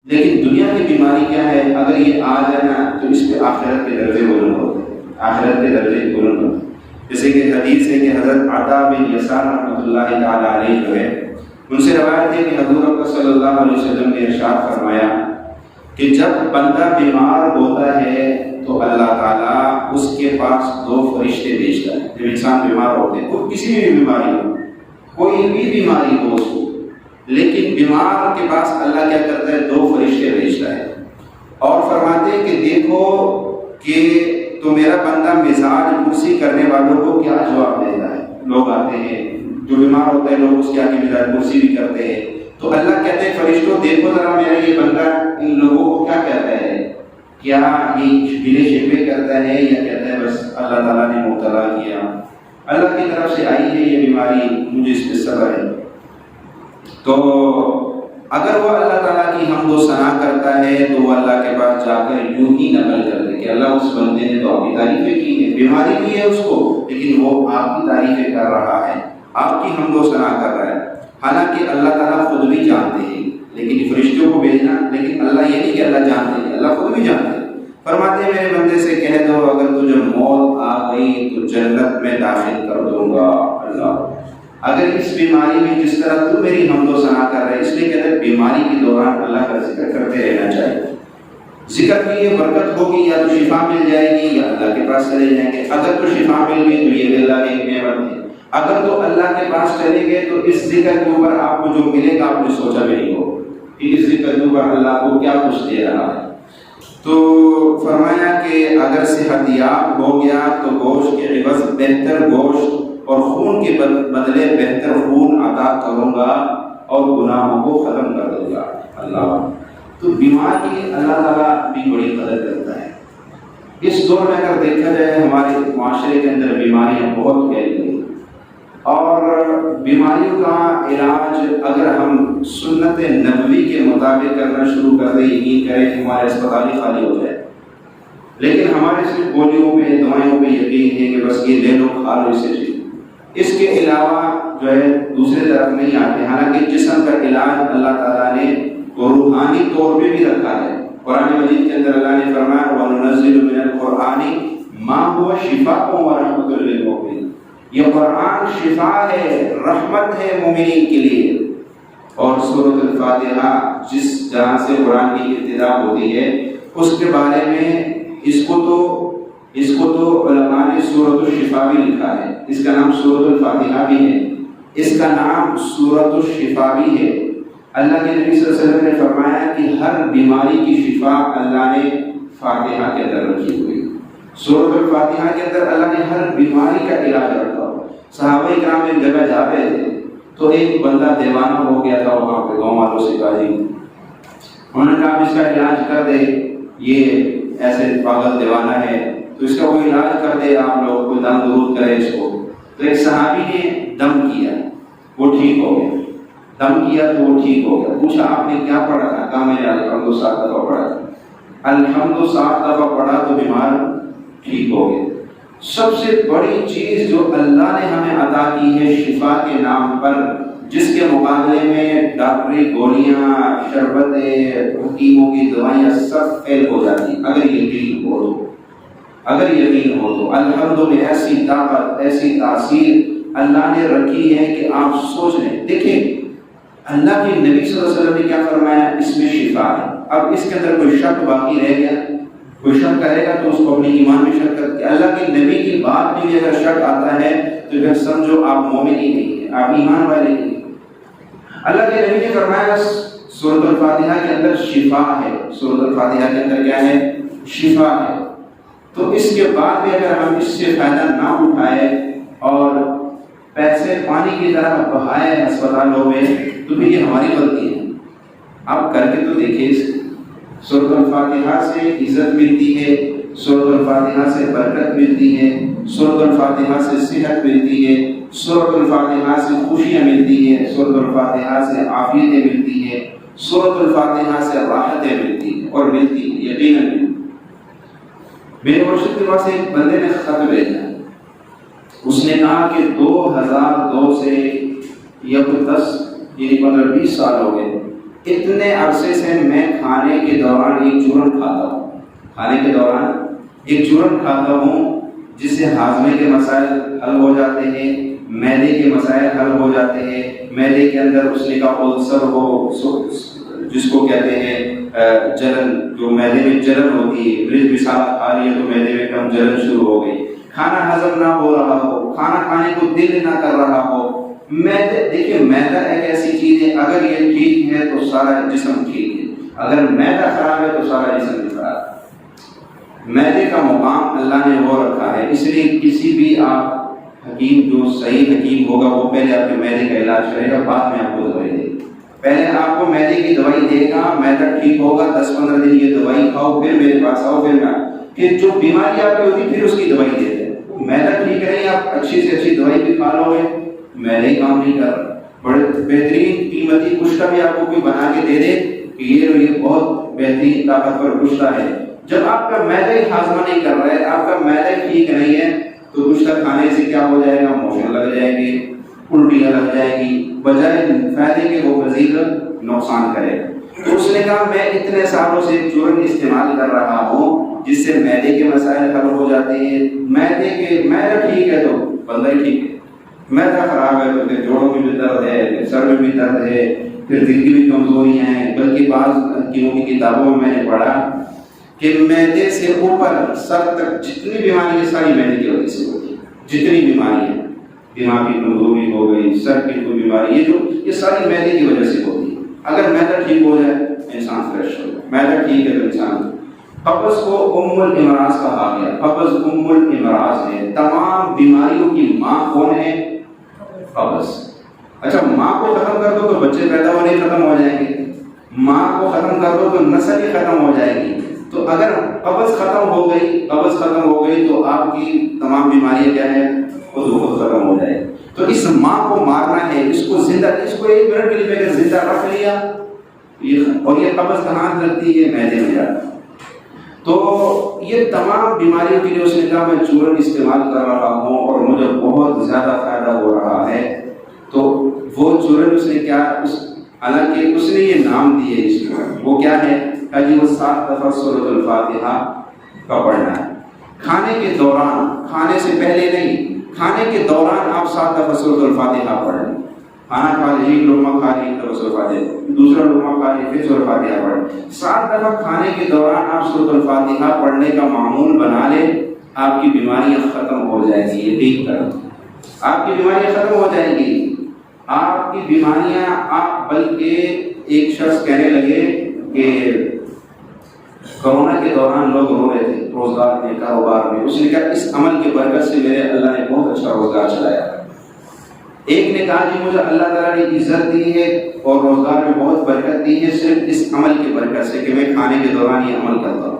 لیکن دنیا کی بیماری کیا ہے؟ اگر یہ آ جائے نا تو اس پہ آخرت کے درجے بلند ہوتے ہیں، آخرت کے درجے بلند ہوتے ہیں۔ جیسے کہ حدیث ہے کہ حضرت عطا بن یسار رحمۃ اللہ تعالیٰ علیہ جو ہے، ان سے روایت ہے کہ حضور صلی اللہ علیہ وسلم نے ارشاد فرمایا کہ جب بندہ بیمار ہوتا ہے تو اللہ تعالیٰ اس کے پاس 2 فرشتے بھیجتا ہے۔ جب انسان بیمار ہوتے ہیں، کوئی کسی بھی بیماری ہو، کوئی بھی بیماری ہو اس کو، لیکن بیمار کے پاس اللہ کیا کرتا ہے؟ 2 فرشتے بھیجتا ہے اور فرماتے ہیں کہ دیکھو کہ تو میرا بندہ مزاج پرسی کرنے والوں کو کیا جواب دیتا ہے۔ لوگ آتے ہیں، جو بیمار ہوتا ہے لوگ اس کے آگے مزاج پرسی بھی کرتے ہیں، تو اللہ کہتے ہیں فرشتوں دیکھو ذرا میرا یہ بندہ ان لوگوں کو کیا کہتا ہے، کیا یہ گلے شکوے کرتا ہے یا کہتا ہے بس اللہ تعالیٰ نے مبتلا کیا، اللہ کی طرف سے آئی ہے یہ بیماری، مجھے اس پہ صبر ہے۔ تو اگر وہ اللہ تعالیٰ کی حمد و ثنا کرتا ہے تو وہ اللہ کے پاس جا کر یوں ہی نقل کر دے کہ اللہ اس بندے نے تو آپ کی تعریفیں کی ہیں، بیماری بھی ہے اس کو لیکن وہ آپ کی تعریفیں کر رہا ہے، آپ کی حمد و ثنا کر رہا ہے۔ حالانکہ اللہ تعالیٰ خود بھی جانتے ہیں، لیکن فرشتوں کو بھیجنا، لیکن اللہ یہ نہیں کہ اللہ جانتے ہیں، اللہ خود بھی جانتے ہیں۔ فرماتے ہیں میرے بندے سے کہہ دو اگر تجھے موت آ گئی تو جنت میں داخل کر دوں گا۔ اللہ اگر اس بیماری میں جس طرح تو میری حمد و ثنا کر رہے، اس لیے کہتے ہیں بیماری کے دوران اللہ کا ذکر کرتے رہنا چاہیے۔ ذکر کی یہ برکت ہوگی، یا تو شفا مل جائے گی یا اللہ کے پاس چلے جائیں گے۔ اگر تو شفا مل گئی تو یہ بھی اللہ کی ایک نعمت ہے، اگر تو اللہ کے پاس چلے گئے تو اس ذکر کے اوپر آپ کو جو ملے گا آپ نے سوچا بھی نہیں ہو کہ اس ذکر کے اوپر اللہ کو کیا کچھ دے رہا ہے۔ تو فرمایا کہ اگر صحت یاب ہو گیا تو گوشت کے عوض بہتر گوشت اور خون کے بدلے بہتر خون عطا کروں گا اور گناہوں کو ختم کر دوں گا۔ اللہ تو بیمار کی اللہ تعالیٰ بھی بڑی قدر کرتا ہے۔ اس دور میں اگر دیکھا جائے ہمارے معاشرے کے اندر بیماریاں بہت پھیل گئی اور بیماریوں کا علاج اگر ہم سنت نبوی کے مطابق کرنا شروع کر دیں، یقین کریں کہ ہمارے اسپتال ہی خالی ہو جائے، لیکن ہمارے صرف گولیوں پہ دوائیوں پہ یقین ہے کہ بس یہ لے لو کھا لو اس سے ٹھیک، اس کے علاوہ جو ہے دوسرے طرف نہیں آتے۔ حالانکہ جسم کا علاج اللہ تعالیٰ نے روحانی طور پہ بھی رکھا ہے۔ قرآن مجید کے اندر اللہ نے فرمایا وَنُنَزِّلُ مِنَ الْقُرْآنِ مَا هُوَ شِفَاءٌ وَرَحْمَةٌ لِّلْمُؤْمِنِينَ، یہ قرآن شفا ہے، رحمت ہے مومنین کے لیے۔ اور سورۃ الفاتحہ جس جہاں سے قرآن کی ابتدا ہوتی ہے اس کے بارے میں اس کو تو علماء نے سورۃ الشفا بھی لکھا ہے، اس کا نام سورۃ الفاتحہ بھی ہے، اس کا نام سورۃ الشفا بھی ہے۔ اللہ کے نبی صلی اللہ علیہ وسلم نے فرمایا کہ ہر بیماری کی شفا اللہ نے فاتحہ کے اندر رکھی ہوئی، سورۃ الفاتحہ کے اندر اللہ نے ہر بیماری کا علاج رکھا ہوا۔ صحابہ کرام ایک جگہ جا رہے تھے تو ایک بندہ دیوانہ ہو گیا تھا وہاں پہ، گاؤں والوں سے کہا جی، انہوں نے کہا اس کا علاج کر دے، یہ ایسے پاگل دیوانہ ہے تو اس کا کوئی علاج کر دے، آپ لوگ کوئی دم درود کرے اس کو۔ تو ایک صحابی نے دم کیا، وہ ٹھیک ہو گیا، دم کیا تو وہ ٹھیک ہو گیا۔ پوچھا آپ نے کیا پڑھا تھا؟ کہا میں نے الحمد 7 دفعہ پڑھا تھا۔ الحمد 7 دفعہ پڑھا تو بیمار ٹھیک ہو گئے۔ سب سے بڑی چیز جو اللہ نے ہمیں عطا کی ہے شفا کے نام پر، جس کے مقابلے میں ڈاکٹری گولیاں، شربتیں، حکیموں کی دوائیاں سب فیل ہو جاتی ہیں اگر یقین ہو تو۔ اگر یقین ہو تو الحمد میں ایسی طاقت، ایسی تاثیر اللہ نے رکھی ہے کہ آپ سوچ لیں۔ دیکھیں اللہ کے نبی صلی اللہ علیہ وسلم نے کیا فرمایا، اس میں شفا ہے۔ اب اس کے اندر کوئی شک باقی رہ گیا، کوئی شک کرے گا تو اس کو اپنے ایمان میں شک کر کے اللہ کے نبی کی بات میں بھی اگر شک آتا ہے تو پھر سمجھو آپ مومن ہی نہیں ہیں، آپ ایمان والے نہیں۔ اللہ کے نبی نے فرمایا سورۃ الفاتحہ کے اندر شفا ہے، سورۃ الفاتحہ کے اندر کیا ہے؟ شفا ہے۔ تو اس کے بعد بھی اگر ہم اس سے فائدہ نہ اٹھائے اور پیسے پانی کی طرح بہائے اسپتالوں میں تو پھر یہ ہماری غلطی ہے۔ آپ کر کے تو دیکھیے، سورۃ الفاتحہ سے عزت ملتی ہے، سورۃ الفاتحہ سے برکت ملتی ہے، سورۃ الفاتحہ سے صحت ملتی ہے، سورۃ الفاتحہ سے خوشیاں ملتی ہے، سورۃ الفاتحہ سے عافیتیں ملتی ہے، سورۃ الفاتحہ سے راحتیں ملتی ہیں اور ملتی ہیں یقیناً۔ میرے مرشد کے پاس ایک بندے نے خط بھیجا، اس نے کہا کہ 2002 سے یا 10 یعنی 15-20 سال ہو گئے، اتنے عرصے سے میں کھانے کے دوران ایک چورن کھاتا ہوں، کھانے کے دوران ایک چورن کھاتا ہوں جس سے ہاضمے کے مسائل حل ہو جاتے ہیں، معدے کے مسائل حل ہو جاتے ہیں، معدے کے اندر اس کا السر ہو جس کو کہتے ہیں جلن، جو معدے میں جلن ہوتی ہے، مرچ مسالہ کھا رہی ہے تو معدے میں کم جلن شروع ہو گئی، کھانا ہضم نہ ہو رہا ہو، کھانا کھانے کو دل نہ کر رہا ہو۔ معدے، دیکھیے معدہ ایک ایسی چیز ہے، اگر یہ ٹھیک ہے تو سارا جسم ٹھیک ہے، اگر معدہ خراب ہے تو سارا جسم بھی خراب ہے۔ معدے کا مقام اللہ نے وہ رکھا ہے، اس لیے کسی بھی آپ حکیم جو صحیح حکیم ہوگا وہ پہلے آپ کے معدے کا علاج کرے گا، بعد میں آپ کو دوائی دے گا۔ پہلے آپ کو معدے کی دوائی دے گا، معدہ ٹھیک ہوگا، 10-15 دن یہ دوائی کھاؤ، پھر میرے پاس آؤ، پھر میں کہ جو بیماری آپ کی ہوتی پھر اس کی دوائی دیتے ہیں۔ معدہ ٹھیک ہے نہیں، آپ اچھی سے اچھی دوائی بھی کھا لو گے، معدہ ہی کام نہیں کر رہا۔ بڑے بہترین قیمتی گوشت بھی آپ کو کوئی بنا کے دے دے کہ یہ بہت بہترین طاقتور گوشت ہے، جب آپ کا معدہ ہی ہاضمہ نہیں کر رہا ہے، آپ کا معدہ ٹھیک نہیں ہے تو گوشت کھانے سے کیا ہو جائے گا؟ موشن لگ جائے گی، الٹیاں لگ جائے گی، بجائے فائدے کے وہ مزید نقصان کرے گا۔ تو اس نے کہا میں اتنے سالوں سے چورن استعمال کر رہا ہوں جس سے معدے کے مسائل حل ہو جاتے ہیں۔ معدہ ٹھیک ہے تو بندہ ہی ٹھیک ہے، معدہ خراب ہے تو پھر جوڑوں میں بھی درد ہے، پھر سر میں بھی درد ہے، پھر دل کی بھی کمزوریاں ہیں۔ بلکہ بعض حکیموں کی کتابوں میں نے پڑھا کہ معدے سے اوپر سر تک جتنی بیماری ہے ساری معدے کی وجہ سے ہوتی ہے، جتنی بیماری ہے، دماغ کی کمزوری ہو گئی، سر کی کوئی بیماری، یہ ساری معدے کی وجہ سے ہوتی ہے۔ اگر معدہ ٹھیک ہو جائے انسان فریش ہو جائے، معدہ ٹھیک ہے تو انسان۔ قبض کو ام الامراض کہا گیا، قبض ام الامراض ہے، تمام بیماریوں کی ماں کون ہے؟ قبض۔ اچھا، ماں کو ختم کر دو تو بچے پیدا ہونے ختم ہو جائیں گے، ماں کو ختم کر دو تو نسل ہی ختم ہو جائے گی۔ تو اگر قبض ختم ہو گئی تو آپ کی تمام بیماریاں کیا ہیں؟ خود ختم ہو جائے۔ تو اس ماں کو مارنا ہے، اس کو زندہ، اس کو ایک منٹ کے لیے اگر زندہ رکھ لیا اور یہ قبض کہاں لگتی ہے؟ معدے میں جاتی۔ تو یہ تمام بیماریوں کے لیے اس نے کہا میں چورن استعمال کر رہا ہوں اور مجھے بہت زیادہ فائدہ ہو رہا ہے۔ تو وہ چورن اس نے کیا، حالانکہ اس نے یہ نام دیے اس کو، وہ کیا ہے کہ وہ 7 دفعہ سورۃ الفاتحہ کا پڑھنا ہے کھانے کے دوران، کھانے سے پہلے نہیں، کھانے کے دوران آپ 7 دفعہ سورۃ الفاتحہ پڑھ لیں۔ کھانا کھا لیں، ایک لقمہ کھا لیں تو سورۃ الفاتحہ، دوسرا لقمہ کھا لیں پھر سورۃ الفاتحہ پڑھیں۔ 7 دفعہ کھانے کے دوران آپ سورۃ الفاتحہ پڑھنے کا معمول بنا لیں، آپ کی بیماریاں ختم ہو جائیں گی۔ یہ ٹھیک کرو، آپ کی بیماریاں ختم ہو جائیں گی، آپ کی بیماریاں۔ آپ بلکہ ایک شخص کہنے لگے کہ کورونا کے دوران لوگ رو رہے تھے روزگار میں، کاروبار میں، اس نے کہا اس عمل کی برکت سے میرے اللہ نے بہت اچھا روزگار چلایا۔ ایک نے کہا جی مجھے اللہ تعالیٰ نے عزت دی ہے اور روزگار میں بہت برکت دی ہے صرف اس عمل کی برکت سے کہ میں کھانے کے دوران یہ عمل کرتا ہوں۔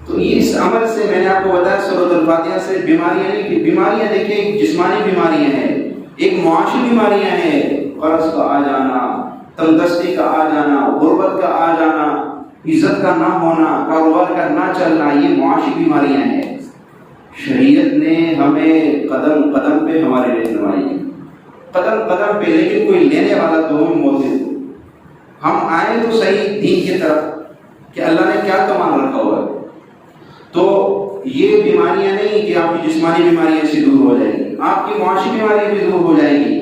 تو اس عمل سے میں نے آپ کو بتایا سورۃ الفاتحہ سے بیماریاں نہیں کہ بیماریاں دیکھیں، ایک جسمانی بیماریاں ہیں، ایک معاشی بیماریاں ہیں، قرض کا آ جانا، تندرستی کا آ جانا، غربت کا آ جانا، عزت کا نہ ہونا، کاروبار کا نہ چلنا، یہ معاشی بیماریاں ہیں۔ شریعت نے ہمیں قدم قدم پہ ہمارے رہنمائی کی، قدم قدم پہ، لیکن کوئی لینے والا تو ہم موجود ہو۔ ہم آئے تو صحیح دین کی طرف کہ اللہ نے کیا کمان رکھا ہوا ہے۔ تو یہ بیماریاں نہیں کہ آپ کی جسمانی بیماریاں سے دور ہو جائیں گی، آپ کی معاشی بیماریاں بھی دور ہو جائیں گی۔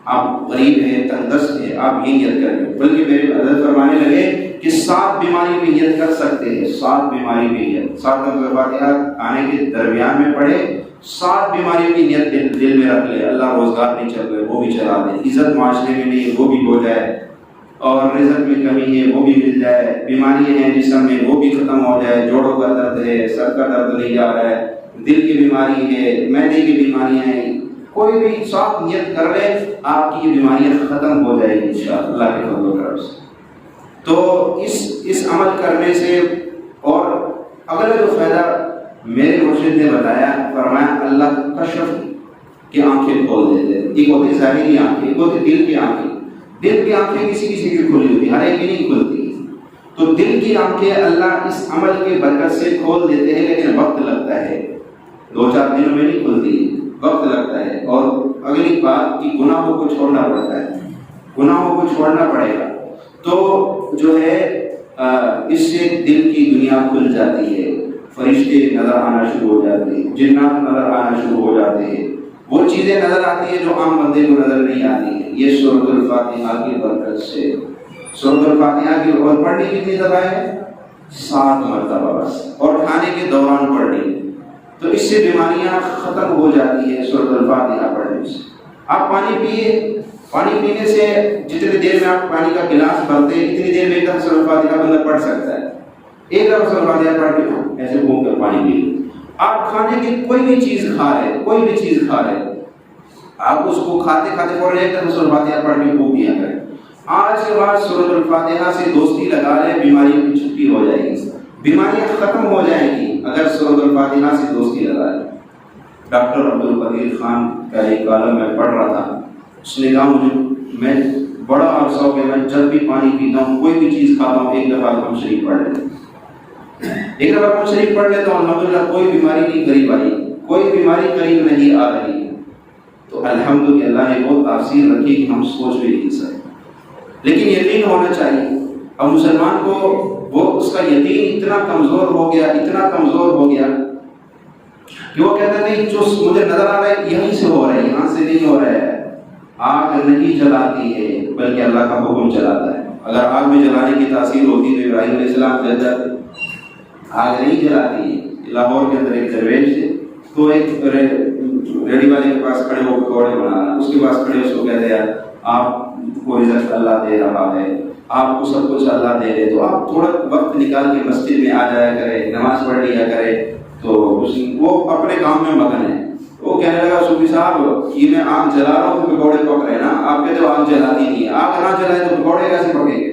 آپ غریب ہیں، تندرست ہیں، آپ یہ نیت کریں، بلکہ میرے حضرت فرمانے لگے کہ 7 بیماری بھی نیت کر سکتے ہیں، 7 بیماری بھی نیت، 7 فاتحہ آنے کے درمیان میں پڑھے، 7 بیماریوں کی نیت دل میں رکھ لے، اللہ روزگار نہیں چل رہے وہ بھی چلا دے، عزت معاشرے میں نہیں وہ بھی ہو جائے، اور رزق میں کمی ہے وہ بھی مل جائے، بیماریاں ہیں جسم میں وہ بھی ختم ہو جائے، جوڑوں کا درد ہے، سر کا درد نہیں جا رہا ہے، دل کی بیماری ہے، معدے کی بیماریاں ہیں، کوئی بھی 7 نیت کر لے آپ کی یہ بیماریاں ختم ہو جائے گی انشاءاللہ اللہ کے فضل و کرم سے۔ تو اس عمل کرنے سے، اور اگلا جو فائدہ میرے مرشد نے بتایا، فرمایا اللہ کشف کی آنکھیں کھول دیتے ہیں۔ ایک ہوتی ظاہری آنکھیں، ایک ہوتی دل کی آنکھیں۔ دل کی آنکھیں کسی کسی کی کھلی ہوتی، ہر ایک کی نہیں کھلتی۔ تو دل کی آنکھیں اللہ اس عمل کی برکت سے کھول دیتے ہیں، لیکن وقت لگتا ہے، 2-4 دنوں میں نہیں کھلتی، وقت لگتا ہے۔ اور اگلی بات کہ گناہوں کو چھوڑنا پڑتا ہے، گناہوں کو چھوڑنا پڑے گا۔ تو جو ہے اس سے دل کی دنیا کھل جاتی ہے، فرشتے نظر آنا شروع ہو جاتے ہیں، جنات نظر آنا شروع ہو جاتے ہیں، وہ چیزیں نظر آتی ہیں جو عام بندے کو نظر نہیں آتی ہیں۔ یہ سورۃ الفاتحہ کی برکت سے۔ سورۃ الفاتحہ کی اور پڑھنی کتنی دفعہ ہے؟ 7 مرتبہ بس، اور کھانے کے دوران پڑھنی، تو اس سے بیماریاں ختم ہو جاتی ہے سورۃ الفاتحہ پڑھنے سے۔ آپ پانی پیئے، پانی پینے سے جتنی دیر میں آپ پانی کا گلاس بھرتے ہیں اتنی دیر میں ایک دفعہ سورۃ الفاتحہ بندہ پڑھ سکتا ہے۔ ایک دفعہ سورۃ الفاتحہ پڑھ کے ایسے گھوم کر پانی پی لیں۔ آپ کھانے کی کوئی بھی چیز کھا رہے، کوئی بھی چیز کھا رہے، آپ اس کو کھاتے کھاتے فوراً ایک دفعہ سورۃ الفاتحہ پڑھ کے پھونک دیا کریں۔ آج کے بعد سورۃ الفاتحہ سے دوستی لگا لیں، بیماریوں کی چھٹی ہو جائے گی، بیماریاں ختم ہو جائیں گی اگر سورۃ الفاتحہ سے دوستی لگا لیں۔ ڈاکٹر عبدالقدیر خان کا ایک کالم میں پڑھ رہا تھا، اس نے کہا مجھے میں بڑا عرصہ ہو گیا میں جب بھی پانی پیتا ہوں کوئی بھی چیز کھاتا ہوں ایک دفعہ ہم شریف پڑھ لیتے، ایک دفعہ ہم شریف پڑھ لیتا ہوں، الحمدللہ کوئی بیماری نہیں قریب آئی، کوئی بیماری قریب نہیں آ رہی ہے۔ تو الحمدللہ اللہ نے بہت تاثیر رکھی کہ ہم سوچ بھی نہیں سکتے، لیکن یقین ہونا چاہیے۔ اب مسلمان کو وہ اس کا یقین اتنا کمزور ہو گیا، اتنا کمزور ہو گیا کہ وہ کہتا ہے نہیں جو مجھے نظر آ رہا ہے یہیں سے ہو رہا ہے، یہاں سے نہیں ہو رہا ہے۔ آگ نہیں جلاتی ہے بلکہ اللہ کا حکم چلاتا ہے۔ اگر آگ میں جلانے کی تاثیر ہوتی تو ابراہیم علیہ السلام جل جاتے، آگ نہیں جلاتی ہے۔ لاہور کے اندر ایک درویش تھے، تو ایک ریڈی والے کے پاس کھڑے ہو پکوڑے بنانا، اس کے پاس کھڑے اس کو کہتے ہیں آپ کو رزق اللہ دے رہا ہے، آپ کو سب کچھ اللہ دے رہے، تو آپ تھوڑا وقت نکال کے مسجد میں آ جایا کرے، نماز پڑھ لیا کرے۔ تو وہ اپنے کام میں مگن ہے۔ وہ کہنے لگا صوفی صاحب یہ میں آگ جلا رہا ہوں تو پکوڑے پک رہے ہیں نا، آپ کہتے ہو آگ جلاتی نہیں ہے، آگ نہ جلائے تو پکوڑے کیسے پکیں گے؟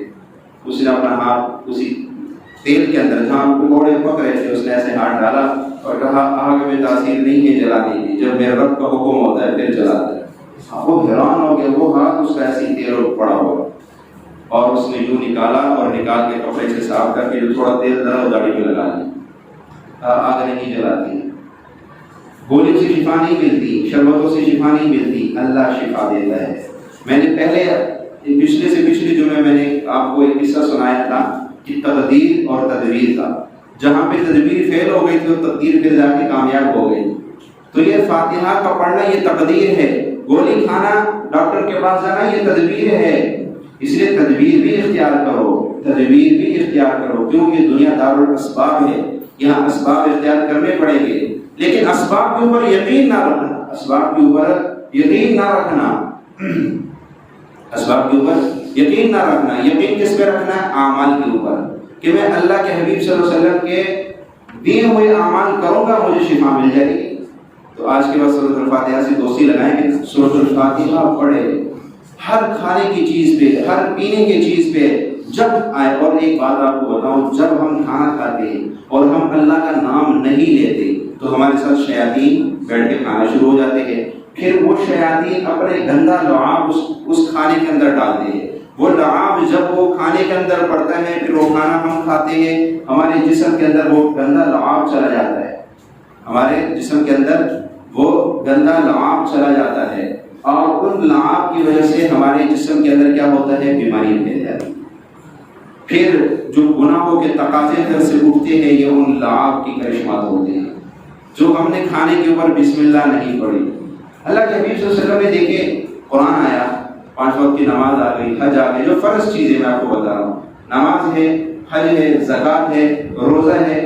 اس نے اپنا ہاتھ اسی تیل کے اندر جہاں پکوڑے پک رہے تھے اس نے ایسے ہاتھ ڈالا اور کہا آگ میں تاثیر نہیں ہے جلانے کی، جب میرے رب کا حکم ہوتا ہے پھر جلاتا ہے۔ وہ حیران ہو گیا، وہ ہاتھ اس کا ایسی تیل پڑا ہوا، اور اس نے یوں نکالا اور نکال کے کپڑے سے صاف کر کے جو تھوڑا تیل ڈالا وہ داڑھی میں لگا لیا۔ آگ نہیں جلاتی، گولی سے شفا نہیں ملتی، شربتوں سے شفا نہیں ملتی، اللہ شفا دیتا ہے۔ میں نے پہلے پچھلے جمعے میں نے آپ کو ایک قصہ سنایا تھا کہ تقدیر اور تدبیر کا، جہاں پہ تدبیر فیل ہو گئی تھی اور تقدیر پھر جا کے کامیاب ہو گئی۔ تو یہ فاتحہ کا پڑھنا یہ تقدیر ہے، گولی کھانا، ڈاکٹر کے پاس جانا یہ تدبیر ہے۔ اس لیے تدبیر بھی اختیار کرو، تدبیر بھی اختیار کرو، کیونکہ دنیا دارالاسباب ہے، یہاں اسباب اختیار کرنے پڑیں گے، لیکن اسباب کے اوپر یقین نہ رکھنا، اسباب کے اوپر یقین نہ رکھنا، اسباب کے اوپر یقین نہ رکھنا۔ یقین کس پہ رکھنا ہے؟ اعمال کے اوپر، کہ میں اللہ کے حبیب صلی اللہ علیہ وسلم کے دیے ہوئے اعمال کروں گا مجھے شفا مل جائے گی۔ تو آج کے بعد سورۃ الفاتحہ سے دوستی لگائیں گے، سورۃ الفاتحہ پڑھے، ہر کھانے کی چیز پہ، ہر پینے کی چیز پہ جب آئے۔ اور ایک بات آپ کو بتاؤں، جب ہم کھانا کھاتے ہیں اور ہم اللہ کا نام نہیں لیتے تو ہمارے ساتھ شیاطین بیٹھ کے کھانا شروع ہو جاتے ہیں، پھر وہ شیاطین اپنے گندا لعاب اس کھانے کے اندر ڈالتے ہیں۔ وہ لعاب جب وہ کھانے کے اندر پڑتا ہے پھر وہ کھانا ہم کھاتے ہیں، ہمارے جسم کے اندر وہ گندا لعاب چلا جاتا ہے، ہمارے جسم کے اندر وہ گندا لعاب چلا جاتا ہے، اور ان لعاب کی وجہ سے ہمارے جسم کے اندر کیا ہوتا ہے؟ بیماری پھیل جاتی ہے۔ پھر جو گناہوں کے تقاضے در سے اٹھتے ہیں یہ ان لعاب کی کرشمات ہوتے ہیں، جو ہم نے کھانے کے اوپر بسم اللہ نہیں پڑھی۔ اللہ کے حبیب صلی اللہ علیہ وسلم نے دیکھے قرآن آیا، 5 وقت کی نماز آ گئی، حج آ گئی، جو فرض چیزیں میں آپ کو بتا رہا ہوں، نماز ہے، حج ہے، زکوٰۃ ہے، روزہ ہے،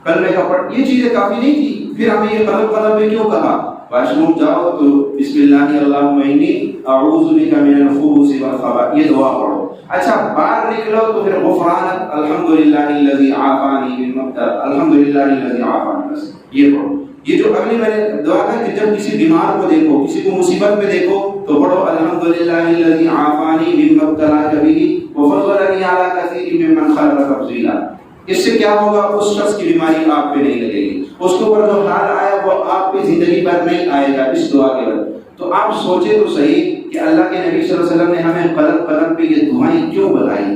کلمے کا پڑھ، یہ چیزیں کافی نہیں تھی۔ پھر ہمیں یہ قدم قدم میں کیوں کہا؟ واش روم جاؤ تو بسم اللہ اللہم انی اعوذ بک من الخبث والخبائث، یہ دعا پڑھو۔ اچھا باہر نکلو تو پھر غفرانک الحمدللہ الذی عافانی مما ابتلیٰ، الحمدللہ الذی عافانی، بس یہ پڑھو۔ یہ جو اگلی میں نے دعا ہے کہ جب کسی بیمار کو دیکھو، کسی کو مصیبت میں دیکھو تو پڑھو الحمدللہ الذی عافانی مما ابتلیٰ بہ وفضلنی علی کثیر ممن خلق تفضیلا۔ اس سے کیا ہوگا؟ اس شخص کی بیماری آپ پہ نہیں لگے گی، اس کے اوپر جو حال آیا وہ آپ پہ زندگی بھر نہیں آئے گا اس دعا کے بعد۔ تو آپ سوچے تو صحیح کہ اللہ کے نبی صلی اللہ علیہ وسلم نے ہمیں قدم قدم پہ یہ دعائیں کیوں بتائی؟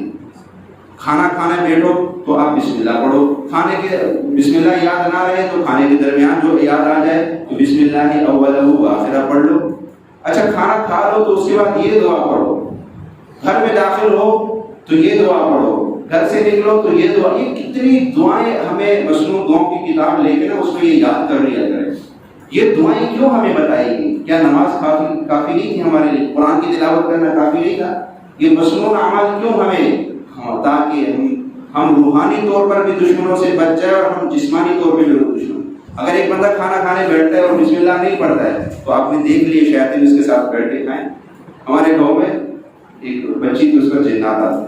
کھانا کھانے بیٹھو تو آپ بسم اللہ پڑھو، کھانے کے بسم اللہ یاد نہ رہے تو کھانے کے درمیان جو یاد آ جائے تو بسم اللہ اولہ و آخرہ پڑھ لو۔ اچھا کھانا کھا لو تو اس کے بعد یہ دعا پڑھو۔ گھر میں داخل ہو تو یہ دعا پڑھو، گھر سے نکلو تو یہ دعا، یہ کتنی دعائیں ہمیں مسنون دعاؤں کی کتاب لے کے نا اس میں یہ یاد کر لیا کرے. یہ دعائیں کیوں ہمیں بتائی گئی؟ کیا نماز کافی نہیں تھی ہمارے لیے؟ قرآن کی تلاوت کرنا کافی نہیں تھا؟ یہ مسنون اعمال کیوں ہمیں؟ تاکہ ہم روحانی طور پر بھی دشمنوں سے بچ جائے اور ہم جسمانی طور پہ بھی دشمن. اگر ایک بندہ کھانا کھانے بیٹھتا ہے اور بسم اللہ نہیں پڑھتا ہے تو آپ نے دیکھ لیے شیاطین اس کے ساتھ بیٹھ کے کھائیں. ہمارے گاؤں میں ایک بچی تھی، اس کا جنات آتا،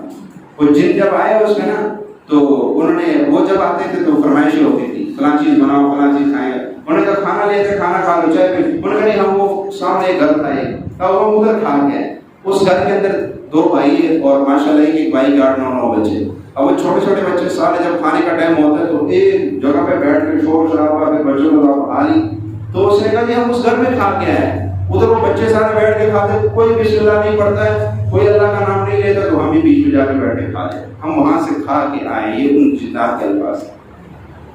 وہ جن جب آئے اس میں نا تو انہوں نے، وہ جب آتے تھے تو فرمائشیں ہوتی تھی فلاں چیز بناؤ فلاں چیز کھائیں. انہوں نے کہا کھانا لے کے کھانا کھا لو چاہے پھر. انہوں نے کہا نہیں، ہم وہ سامنے ایک گھر تھا ایک، وہ ادھر کھا گئے. اس گھر کے اندر 2 بھائی اور ماشاء اللہ ایک بھائی کے 8-9 بچے. اب وہ چھوٹے چھوٹے بچے سارے جب کھانے کا ٹائم ہوتا ہے تو ایک جگہ پہ بیٹھ کے شور شرابہ کے بچوں کو کھا لی. تو اس نے کہا کہ ہم اس گھر میں کھا کے آئے. ادھر وہ بچے سارے بیٹھ کے کھاتے، کوئی بسم اللہ نہیں پڑھتا ہے، کوئی اللہ کا نام نہیں لیتا، تو ہم بھی بیچ میں جا کے بیٹھ کے کھا لیں. ہم وہاں سے کھا کے آئے. یہ ان جنات کے الفاظ.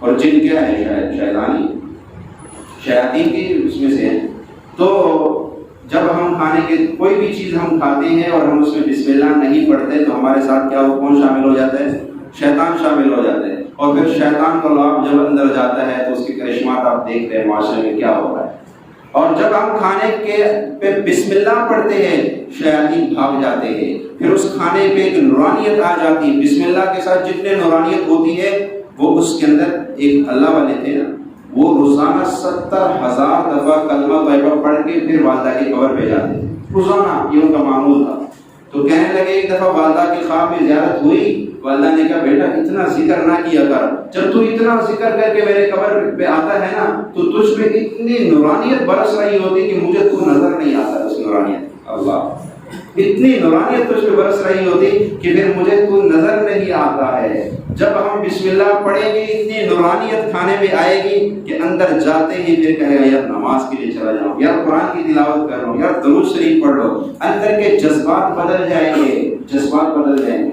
اور جن کیا ہے؟ شیاطین کی اس میں سے ہیں. تو جب ہم کھانے کے کوئی بھی چیز ہم کھاتے ہیں اور ہم اس میں بسم اللہ نہیں پڑھتے تو ہمارے ساتھ کیا کون شامل ہو جاتا ہے؟ شیطان شامل ہو جاتا ہے. اور پھر شیطان کا لعاب جب اندر جاتا ہے تو اس کے کرشمات آپ دیکھ رہے ہیں معاشرے میں کیا ہو رہا ہے. اور جب ہم کھانے کے پہ بسم اللہ پڑھتے ہیں شیاطین بھاگ جاتے ہیں. پھر اس کھانے پہ ایک نورانیت آ جاتی ہے. بسم اللہ کے ساتھ جتنے نورانیت ہوتی ہے وہ اس کے اندر، ایک اللہ والے تھے نا، وہ روزانہ 70,000 دفعہ کلمہ طیبہ پڑھ کے پھر والدہ کی قبر پہ جاتے ہیں روزانہ. یہ ان کا معمول تھا. تو کہنے لگے ایک دفعہ والدہ کی خواب میں زیارت ہوئی. والدہ نے کہا بیٹا اتنا ذکر نہ کیا کر، جب تو اتنا ذکر کر کے میرے قبر پہ آتا ہے نا تو تجھ پہ اتنی نورانیت برس رہی ہوتی کہ مجھے تو نظر نہیں آتا. اس نورانیت، اللہ اتنی نورانیت تجھ پہ برس رہی ہوتی کہ پھر مجھے تو نظر نہیں آتا ہے. جب ہم بسم اللہ پڑھیں گے اتنی نورانیت کھانے میں آئے گی کہ اندر جاتے ہی پھر کہے گا یار نماز کے لیے چلا جاؤں، یار قرآن کی تلاوت کر لو، یار درود شریف پڑھ لو. اندر کے جذبات بدل جائیں گے. جذبات بدل جائیں گے.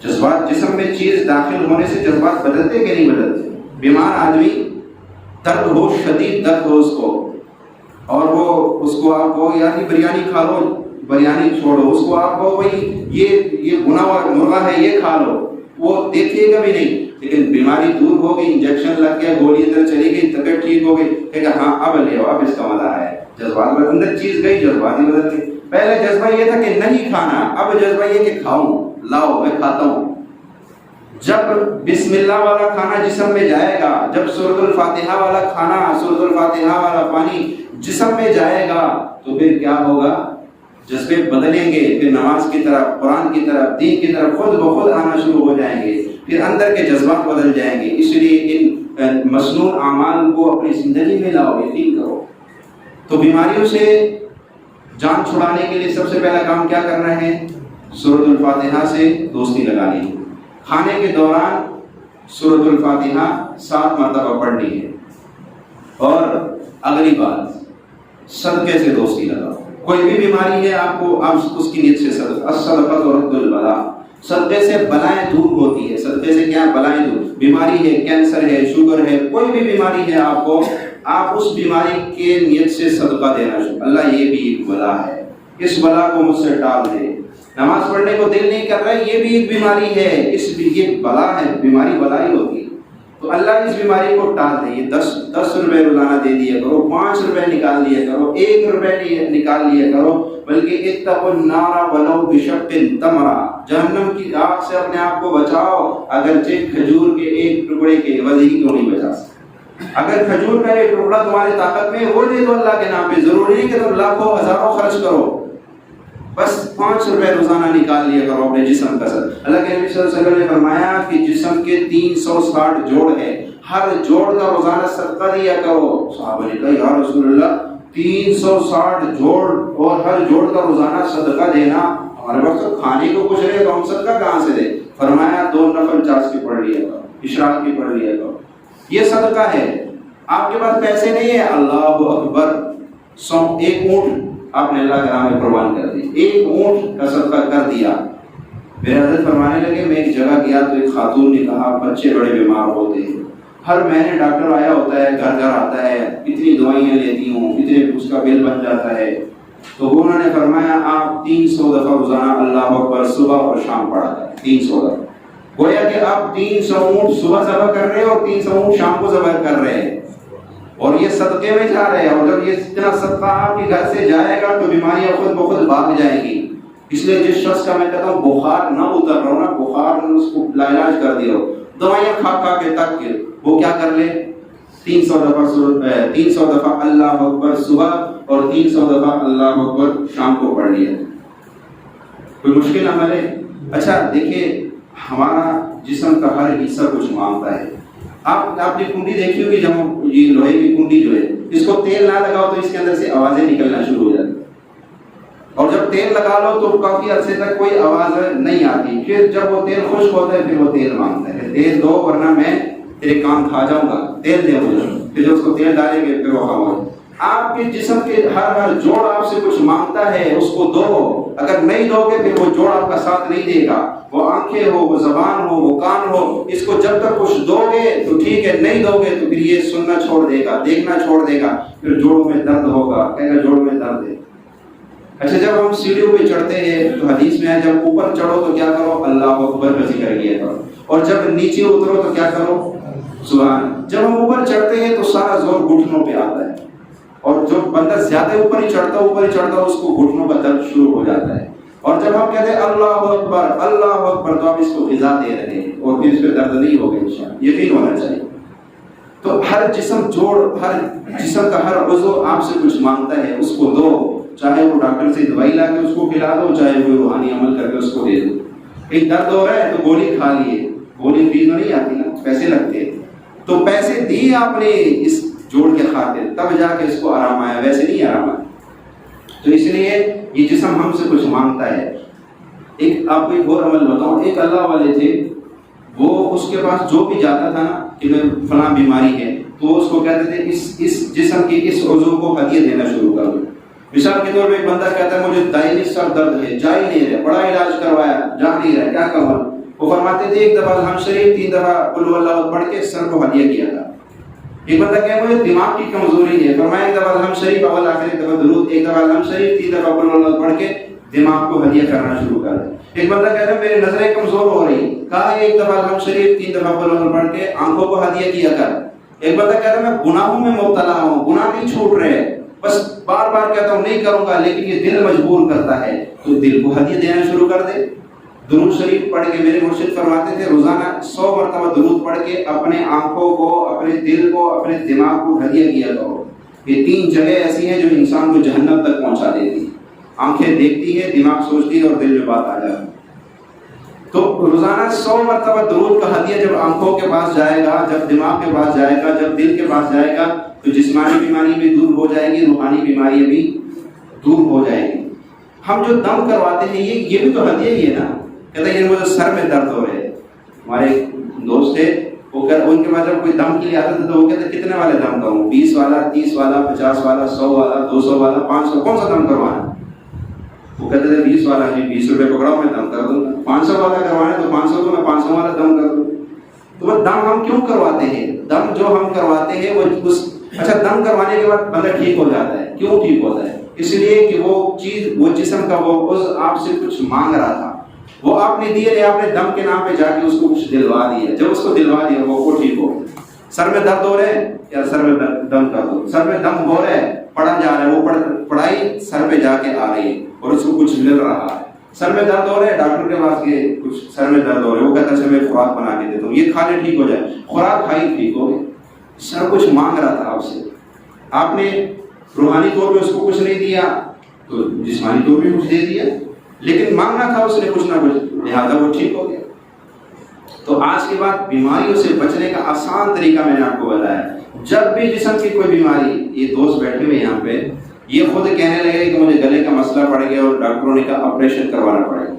جذبات، جسم میں چیز داخل ہونے سے جذبات بدلتے کہ نہیں بدلتے؟ بیمار آدمی، درد ہو، شدید درد ہو اس کو، اور وہ اس کو آپ کو یار بریانی کھا لو، بریانی چھوڑو، اس کو آپ کو بھائی یہ بنا ہوا مرغا ہے یہ کھا لو، وہ دیکھیے گا بھی نہیں. لیکن بیماری دور ہو گئی، انجیکشن لگ گیا، گولی اندر چلی گئی، طبیعت ٹھیک ہو گئی، کہے گا ہاں اب لے اب اس کا مزہ ہے. جذبات اندر چیز گئی، جذبات ہی بدل گئی. پہلے جذبہ یہ تھا کہ نہیں کھانا، اب جذبہ یہ کہ کھاؤں، لاؤ میں کھاتا ہوں. جب بسم اللہ والا کھانا جسم میں جائے گا، جب سورۃ الفاتحہ والا کھانا، سورۃ الفاتحہ والا پانی جسم میں جائے گا تو پھر کیا ہوگا؟ جذبے بدلیں گے. پھر نماز کی طرف، قرآن کی طرف، دین کی طرف خود بخود آنا شروع ہو جائیں گے. پھر اندر کے جذبات بدل جائیں گے. اس لیے ان مسنون اعمال کو اپنی زندگی میں لاؤ، یقین کرو. تو بیماریوں سے جان چھڑانے کے لیے سب سے پہلا کام کیا کرنا ہے؟ سورۃ الفاتحہ سے دوستی لگانی ہے. کھانے کے دوران سورۃ الفاتحہ 7 مرتبہ پڑھنی ہے. اور اگلی بات، صدقے سے دوستی لگاؤ. کوئی بھی بیماری ہے آپ کو، آپ اس کی نیت سے صدقۃ رد البلاء، صدقے سے بلائیں دور ہوتی ہے. صدقے سے کیا بلائیں دور؟ بیماری ہے، کینسر ہے، شوگر ہے، کوئی بھی بیماری ہے آپ کو، آپ اس بیماری کے نیت سے صدقہ دینا شروع. اللہ یہ بھی ایک بلا ہے، اس بلا کو مجھ سے ٹال دے. نماز پڑھنے کو دل نہیں کر رہا ہے، یہ بھی ایک بیماری ہے، یہ بلا ہے. بیماری بلا ہی ہوتی ہے. تو اللہ اس بیماری کو ٹال دے. یہ 10 روپے روزانہ دے دیا کرو، 5 روپے نکال لیا کرو، 1 روپے نکال لیا کرو. بلکہ اتقوا النار ولو بشق تمرہ، جہنم کی آگ سے اپنے آپ کو بچاؤ اگرچہ کھجور کے ایک ٹکڑے کے عوض ہی کیوں نہیں بچا سکتے. اگر کھجور کا ایک ٹکڑا تمہاری طاقت میں وہ دے دو اللہ کے نام پہ. ضروری نہیں کہ تم لاکھوں ہزاروں خرچ کرو، بس 5 روپے روزانہ نکال لیا کرو اپنے جسم کا. اللہ کے نبی صلی اللہ علیہ وسلم نے فرمایا کہ جسم کے 360 جوڑ ہے، ہر جوڑ کا روزانہ صدقہ دیا کرو. صحابہ نے کہا یا رسول اللہ 360 جوڑ اور ہر جوڑ کا روزانہ صدقہ دینا، ہمارے پاس تو کھانے کو کچھ رہے تو ہم صدقہ کہاں سے دیں؟ فرمایا 2 نفل 50 کی پڑھ لیا کرو، اشراق کی پڑھ لیا کرو. یہ صدقہ ہے. آپ کے پاس پیسے نہیں ہے، اللہ اکبر، 1 اونٹ آپ نے اللہ کے نام میں قربان کر دی، 1 اونٹ کا صدقہ کر دیا. میرے حضرت فرمانے لگے میں ایک جگہ گیا تو ایک خاتون نے کہا بچے بڑے بیمار ہوتے ہیں، ہر مہینے ڈاکٹر آیا ہوتا ہے، گھر گھر آتا ہے، اتنی دوائیاں لیتی ہوں، اتنے اس کا بل بن جاتا ہے. تو انہوں نے فرمایا آپ 300 دفعہ روزانہ اللہ اکبر صبح اور شام پڑھا کریں، 300 دفعہ۔ گویا کہ آپ 300 اونٹ صبح ذبح کر رہے ہیں اور 300 اونٹ شام کو ذبح کر رہے ہیں، اور یہ صدقے میں جا رہے ہیں، اور جب یہ اتنا صدقہ آپ کے گھر سے جائے گا تو بیماریاں خود بخود بھاگ جائیں گی۔ اس لیے جس شخص کا میں کہتا ہوں بخار نہ اتر رہا ہو نا، بخار نے اس کو لاعلاج کر دیا ہو، دوائیاں کھا کھا کے تک کے، وہ کیا کر لے 300 دفعہ اللہ اکبر صبح اور 300 دفعہ اللہ اکبر شام کو پڑھ لیا۔ کوئی مشکل عمل ہے؟ اچھا دیکھیے، ہمارا جسم کا ہر حصہ کچھ مانگتا ہے۔ آپ نے کنڈی دیکھی ہوگی، جب یہ لوہے کی کنڈی جو ہے، اس کو تیل نہ لگاؤ تو اس کے اندر سے آوازیں نکلنا شروع ہو جاتی، اور جب تیل لگا لو تو کافی عرصے تک کوئی آواز نہیں آتی، پھر جب وہ تیل خشک ہوتا ہے پھر وہ تیل مانگتا ہے، تیل دو ورنہ میں تیرے کام کھا جاؤں گا، تیل دے مجھے، پھر جو اس کو تیل ڈالیں گے پھر وہ خاموش۔ آپ کے جسم کے ہر جوڑ آپ سے کچھ مانگتا ہے، اس کو دو، اگر نہیں دو گے پھر وہ جوڑ آپ کا ساتھ نہیں دے گا، وہ آنکھیں ہو، وہ زبان ہو، وہ کان ہو، اس کو جب تک کچھ دو گے تو ٹھیک ہے، نہیں دو گے تو پھر یہ سننا چھوڑ دے گا، دیکھنا چھوڑ دے گا، پھر جوڑوں میں درد ہوگا، کہے گا جوڑ میں درد ہے۔ اچھا جب ہم سیڑھیوں پہ چڑھتے ہیں تو حدیث میں ہے جب اوپر چڑھو تو کیا کرو، اللہ اکبر کا ذکر کیا کرو، اور جب نیچے اترو تو کیا کرو، سبحان۔ جب ہم اوپر چڑھتے ہیں تو سارا زور گھٹنوں پہ آتا ہے، اور جو بندہ زیادہ اوپر ہی چڑھتا اس کو گھٹنوں کا درد شروع ہو جاتا ہے، اور جب ہم کہتے ہیں اللہ اکبر تو آپ اس کو غذا دے رہے ہیں، اور پھر اس پہ درد نہیں ہوگا انشاءاللہ، یقین ہونا چاہیے۔ تو ہر جسم ہر جسم کا ہر عضو آپ سے کچھ مانگتا ہے، اس کو دو، چاہے وہ ڈاکٹر سے دوائی لا کے اس کو کھلا دو، چاہے وہ روحانی عمل کر کے اس کو دے دو۔ ایک درد ہو رہا ہے تو گولی کھا لیے، گولی فری تو نہیں آتی نا، پیسے لگتے ہیں، تو پیسے دیے آپ نے اس جوڑ کے خاطر، تب جا کے اس کو آرام آیا، ویسے نہیں آرام آیا۔ تو اس لیے یہ جسم ہم سے کچھ مانگتا ہے۔ ایک آپ کو ایک اور عمل بتاؤں، ایک اللہ والے تھے، وہ اس کے پاس جو بھی جاتا تھا نا کہ میں فلاں بیماری ہے، تو اس کو کہتے تھے اس جسم کی اس عضو کو ہدیہ دینا شروع کر دو۔ مثال کے طور پہ ایک بندہ کہتا ہے مجھے دائمی سر درد ہے، جا ہی نہیں رہا، بڑا علاج کروایا، جا نہیں رہا، کیا کروں؟ وہ فرماتے تھے ایک دفعہ الحمد شریف 3 دفعہ قل هو اللہ پڑھ کے سر کو ہدیہ کیا تھا۔ ایک بندہ کہے مجھے دماغ کی کمزوری ہے، فرمایا ایک دفعہ الحمد شریف اول آخر ایک دفعہ درود، ایک دفعہ الحمد شریف 3 دفعہ قل هو اللہ پڑھ کے دماغ کو ہدیہ کرنا شروع کر دیں۔ ایک بندہ کہتا ہے میری نظریں کمزور ہو رہی، کہا ایک دفعہ الحمد شریف 3 دفعہ قل هو اللہ پڑھ کے آنکھوں کو ہدیہ کیا کر۔ ایک بندہ کہتا ہے میں گناہوں میں مبتلا ہوں، گناہ نہیں چھوٹ رہے، بس بار بار کہتا ہوں نہیں کروں گا، لیکن یہ دل مجبور کرتا ہے، تو دل کو ہدیہ دینا شروع کر دے۔ درود شریف پڑھ کے میرے مرشد فرماتے تھے روزانہ 100 مرتبہ درود پڑھ کے اپنے آنکھوں کو، اپنے دل کو، اپنے دماغ کو ہدیہ کیا کرو۔ یہ 3 جگہ ایسی ہیں جو انسان کو جہنم تک پہنچا دیتی ہیں۔ آنکھیں دیکھتی ہے، دماغ سوچتی ہے، اور دل میں بات آ جاتی ہے۔ تو روزانہ 100 مرتبہ درود کا ہدیہ جب آنکھوں کے پاس جائے گا، جب دماغ کے پاس جائے گا، جب دل کے پاس جائے گا، تو جسمانی بیماری بھی دور ہو جائے گی، روحانی بیماری بھی دور ہو جائے گی۔ ہم جو دم کرواتے ہیں یہ بھی تو ہدیہ ہی ہے نا۔ کہتے ہیں مجھے سر میں درد ہو رہے، ہمارے دوست تھے، وہ ان کے پاس جب کوئی دم کے لیے آتا تھا تو وہ کہتے کتنے والے دم کروں، 20 والا، 30 والا، 50 والا، 100 والا، 200 والا، 500، کون سا دم کروانا؟ وہ کہتے تھے 20 والا، جی 20 روپے پکڑاؤ میں دم کر دوں گا۔ 500 والا کروانا ہے تو 500 کو میں 500 والا دم کر دوں۔ تو وہ دم ہم کیوں کرواتے ہیں؟ دم جو ہم کرواتے ہیں وہ اچھا دم کروانے کے بعد بندہ ٹھیک ہو جاتا ہے، کیوں ٹھیک ہوتا ہے؟ اس لیے کہ وہ چیز، وہ جسم کا وہ عضو آپ سے کچھ مانگ رہا تھا، وہ آپ نے دیے، آپ نے دم کے نام پہ جا کے اس کو کچھ دلوا دیا، جب اس کو دلوا دیا وہ ٹھیک ہو گیا۔ سر میں درد ہو رہے ہیں یا سر میں دم کر دو، سر میں دم ہو رہا ہے، پڑھا جا رہا ہے، وہ پڑھائی سر پہ جا کے آ رہی ہے اور اس کو کچھ مل رہا ہے۔ سر میں درد ہو رہا ہے، ڈاکٹر کے پاس گئے، کچھ سر میں درد ہو رہا ہے، وہ کہتا ہے میں خوراک بنا کے دیتا ہوں، یہ کھا لے ٹھیک ہو جائے، خوراک کھائی ٹھیک ہو گئی۔ سر کچھ مانگ رہا تھا آپ سے، آپ نے روحانی طور پہ اس کو کچھ نہیں دیا تو جسمانی طور پہ کچھ دے دیا، لیکن مانگنا تھا اس نے کچھ نہ کچھ، لہٰذا وہ ٹھیک ہو گیا۔ تو آج کے بعد بیماریوں سے بچنے کا آسان طریقہ میں نے آپ کو بتایا۔ جب بھی جسم کی کوئی بیماری، یہ دوست بیٹھے ہوئے یہاں پہ، یہ خود کہنے لگے کہ مجھے گلے کا مسئلہ پڑ گیا اور ڈاکٹروں نے کہا آپریشن کروانا پڑے گا،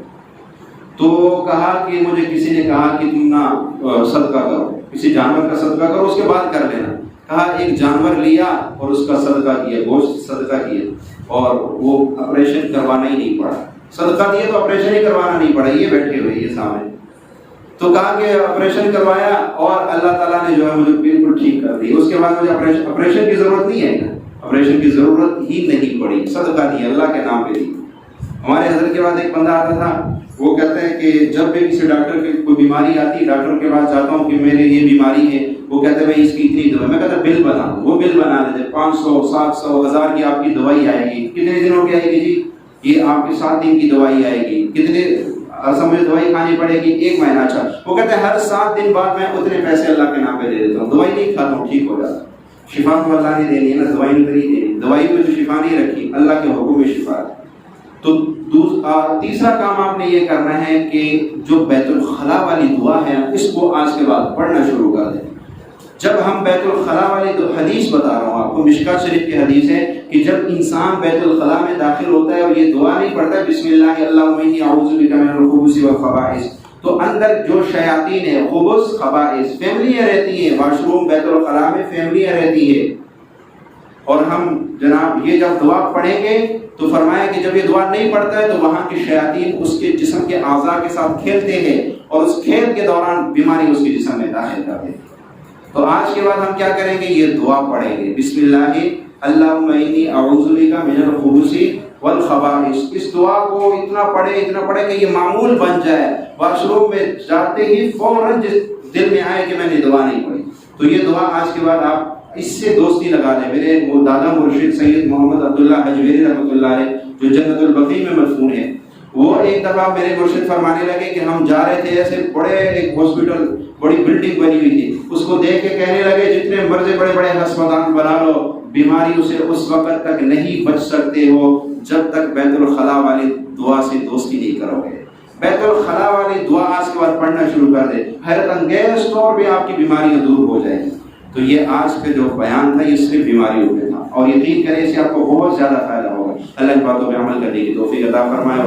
تو کہا کہ مجھے کسی نے کہا کہ تم نہ صدقہ کرو، کسی جانور کا صدقہ کرو، اس کے بعد کر لینا۔ کہا ایک جانور لیا اور اس کا صدقہ کیا، گوشت صدقہ کیا، اور وہ آپریشن کروانا ہی نہیں پڑا۔ صدقہ دیا تو آپریشن ہی کروانا نہیں پڑا، یہ بیٹھے ہوئے یہ سامنے۔ تو کہا کہ آپریشن کروایا اور اللہ تعالیٰ نے جو ہے مجھے بالکل ٹھیک کر دی، اس کے بعد مجھے آپریشن کی ضرورت نہیں ہے نا، آپریشن کی ضرورت ہی نہیں پڑی، صدقہ دی، اللہ کے نام پہ دی۔ ہمارے حضرت کے بعد ایک بندہ آتا تھا، وہ کہتے ہیں کہ جب بھی کسی ڈاکٹر کی کوئی بیماری آتی ہے، ڈاکٹر کے پاس جاتا ہوں کہ میرے یہ بیماری ہے، وہ کہتے ہیں بھائی اس کی اتنی دوائی، میں کہتا بل بنا دو، وہ بل بنا دیتے، 500 700 1000 کی آپ کی دوائی آئے گی، کتنے دنوں کی آئے گی جی؟ یہ آپ کے 7 دن کی دوائی آئے گی، کتنے مجھے دوائی کھانی پڑے گی؟ 1 مہینہ۔ اچھا، وہ کہتے ہیں ہر 7 دن بعد میں اتنے پیسے اللہ کے نام پہ دے دیتا ہوں، دوائی نہیں کھاتا ہوں، ٹھیک ہو جاتا۔ شفا تو اللہ نے دینی ہے نا، دوائی نہیں دینی، دوائی میں تو شفا نہیں رکھی، اللہ کے حکم میں شفا ہے۔ تو تیسرا کام آپ نے یہ کرنا ہے کہ جو بیت الخلا والی دعا ہے اس کو آج کے بعد پڑھنا شروع کر دیں۔ جب ہم بیت الخلا والی حدیث بتا رہا ہوں آپ کو، مشکات شریف کی حدیث ہے کہ جب انسان بیت الخلا میں داخل ہوتا ہے اور یہ دعا نہیں پڑھتا بسم اللہ اللہم انی اعوذ بک من الخبث والخبائث، تو اندر جو شیاطین ہیں، خبث خبائث، فیملیاں رہتی ہیں، واش روم بیت الخلا میں فیملیاں رہتی ہیں۔ اور ہم جناب یہ جب دعا پڑھیں گے تو فرمایا کہ جب یہ دعا نہیں پڑھتا ہے تو وہاں کے شیاطین اس کے جسم کے اعضاء کے ساتھ کھیلتے ہیں اور اس کھیل کے دوران بیماری اس کے جسم میں داخل کر دیتے ہیں۔ تو آج کے بعد ہم کیا کریں گے؟ یہ دعا پڑھیں گے، بسم اللہ اللہم انی اعوذ بک من الخبث والخبائث۔ اس دعا کو اتنا پڑھے کہ یہ معمول بن جائے، واش روم میں جاتے ہی فوراً جس دل میں آئے کہ میں نے دعا نہیں پڑھی۔ تو یہ دعا آج کے بعد آپ اس سے دوستی لگا لیں۔ میرے وہ دادا مرشد سید محمد عبداللہ حجویری رحمۃ اللہ علیہ جو جنت البقیع میں مدفون ہے، وہ ایک دفعہ میرے مرشد فرمانے لگے کہ ہم جا رہے تھے، ایسے بڑے ایک ہاسپٹل، بڑی بلڈنگ بنی ہوئی تھی، اس کو دیکھ کے کہنے لگے جتنے مرضی بڑے بڑے ہسپتال بنا لو، بیماریوں سے اس وقت تک نہیں بچ سکتے ہو جب تک بیت الخلا والی دعا سے دوستی نہیں کرو گے۔ بیت الخلا والی دعا آج کے بعد پڑھنا شروع کر دے، حیرت انگیز طور پہ آپ کی بیماریاں دور ہو جائیں گی۔ تو یہ آج کا جو بیان تھا یہ صرف بیماریوں پہ تھا، اور یقین کریں اس سے آپ کو بہت زیادہ فائدہ ہوگا۔ اللہ کی باتوں پہ عمل کرنے کی توفیق عطا فرمائے۔